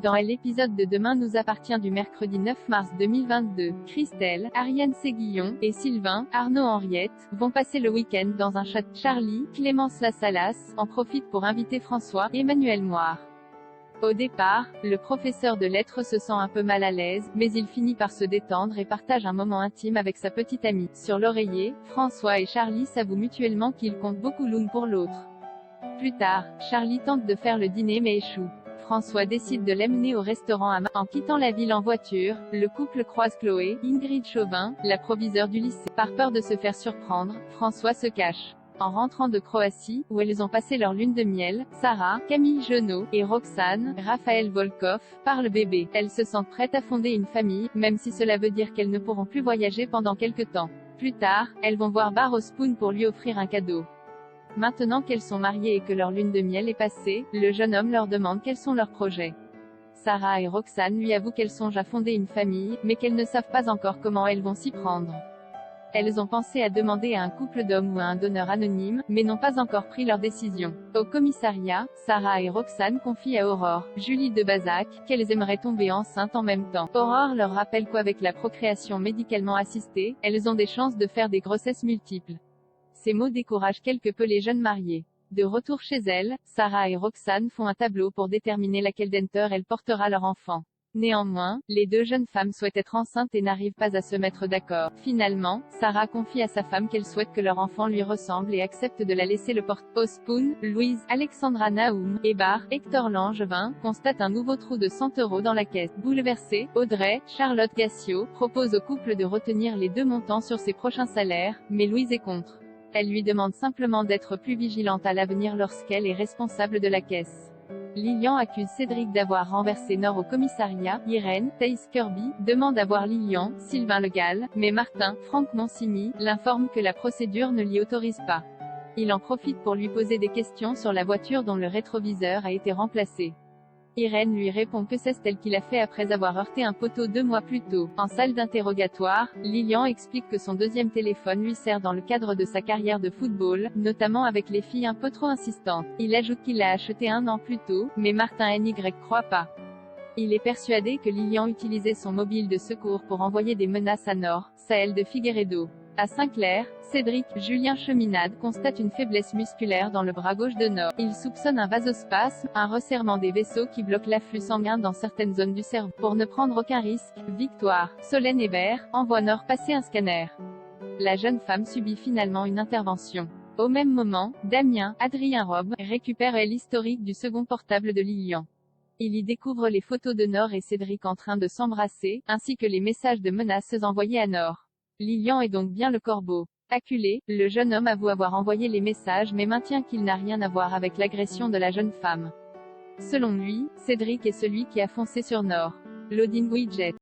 Dans l'épisode de Demain nous appartient du mercredi 9 mars 2022, Christelle, Ariane Séguillon, et Sylvain, Arnaud Henriette, vont passer le week-end dans un château. Charlie, Clémence Lassalas, en profite pour inviter François, Emmanuel Moir. Au départ, le professeur de lettres se sent un peu mal à l'aise, mais il finit par se détendre et partage un moment intime avec sa petite amie. Sur l'oreiller, François et Charlie s'avouent mutuellement qu'ils comptent beaucoup l'une pour l'autre. Plus tard, Charlie tente de faire le dîner mais échoue. François décide de l'amener au restaurant à En quittant la ville en voiture, le couple croise Chloé, Ingrid Chauvin, la proviseure du lycée. Par peur de se faire surprendre, François se cache. En rentrant de Croatie, où elles ont passé leur lune de miel, Sarah, Camille Genot, et Roxane, Raphaël Volkov, parlent bébé. Elles se sentent prêtes à fonder une famille, même si cela veut dire qu'elles ne pourront plus voyager pendant quelque temps. Plus tard, elles vont voir Bar au Spoon pour lui offrir un cadeau. Maintenant qu'elles sont mariées et que leur lune de miel est passée, le jeune homme leur demande quels sont leurs projets. Sarah et Roxane lui avouent qu'elles songent à fonder une famille, mais qu'elles ne savent pas encore comment elles vont s'y prendre. Elles ont pensé à demander à un couple d'hommes ou à un donneur anonyme, mais n'ont pas encore pris leur décision. Au commissariat, Sarah et Roxane confient à Aurore, Julie de Bazac, qu'elles aimeraient tomber enceintes en même temps. Aurore leur rappelle qu'avec la procréation médicalement assistée, elles ont des chances de faire des grossesses multiples. Ces mots découragent quelque peu les jeunes mariés. De retour chez elles, Sarah et Roxane font un tableau pour déterminer laquelle d'entre elles portera leur enfant. Néanmoins, les deux jeunes femmes souhaitent être enceintes et n'arrivent pas à se mettre d'accord. Finalement, Sarah confie à sa femme qu'elle souhaite que leur enfant lui ressemble et accepte de la laisser le porter. Au Spoon, Louise, Alexandra Naoum, et Bar, Hector Langevin, constatent un nouveau trou de 100 € dans la caisse. Bouleversée, Audrey, Charlotte Gassio, propose au couple de retenir les deux montants sur ses prochains salaires, mais Louise est contre. Elle lui demande simplement d'être plus vigilante à l'avenir lorsqu'elle est responsable de la caisse. Lilian accuse Cédric d'avoir renversé Nord au commissariat. Irène, Thaïs Kirby, demande à voir Lilian, Sylvain Le Gall, mais Martin, Franck Monsigny, l'informe que la procédure ne l'y autorise pas. Il en profite pour lui poser des questions sur la voiture dont le rétroviseur a été remplacé. Irène lui répond que c'est elle qui l'a fait après avoir heurté un poteau 2 mois plus tôt. En salle d'interrogatoire, Lilian explique que son deuxième téléphone lui sert dans le cadre de sa carrière de football, notamment avec les filles un peu trop insistantes. Il ajoute qu'il l'a acheté 1 an plus tôt, mais Martin Ny croit pas. Il est persuadé que Lilian utilisait son mobile de secours pour envoyer des menaces à Nord, Saël de Figueredo. À Saint-Clair, Cédric, Julien Cheminade constate une faiblesse musculaire dans le bras gauche de Nord. Il soupçonne un vasospasme, un resserrement des vaisseaux qui bloque l'afflux sanguin dans certaines zones du cerveau. Pour ne prendre aucun risque, Victoire, Solène Hébert, envoie Nord passer un scanner. La jeune femme subit finalement une intervention. Au même moment, Damien, Adrien Robe, récupère l'historique du second portable de Lilian. Il y découvre les photos de Nord et Cédric en train de s'embrasser, ainsi que les messages de menaces envoyés à Nord. Lilian est donc bien le corbeau. Acculé, le jeune homme avoue avoir envoyé les messages mais maintient qu'il n'a rien à voir avec l'agression de la jeune femme. Selon lui, Cédric est celui qui a foncé sur Nord. Loading Widget.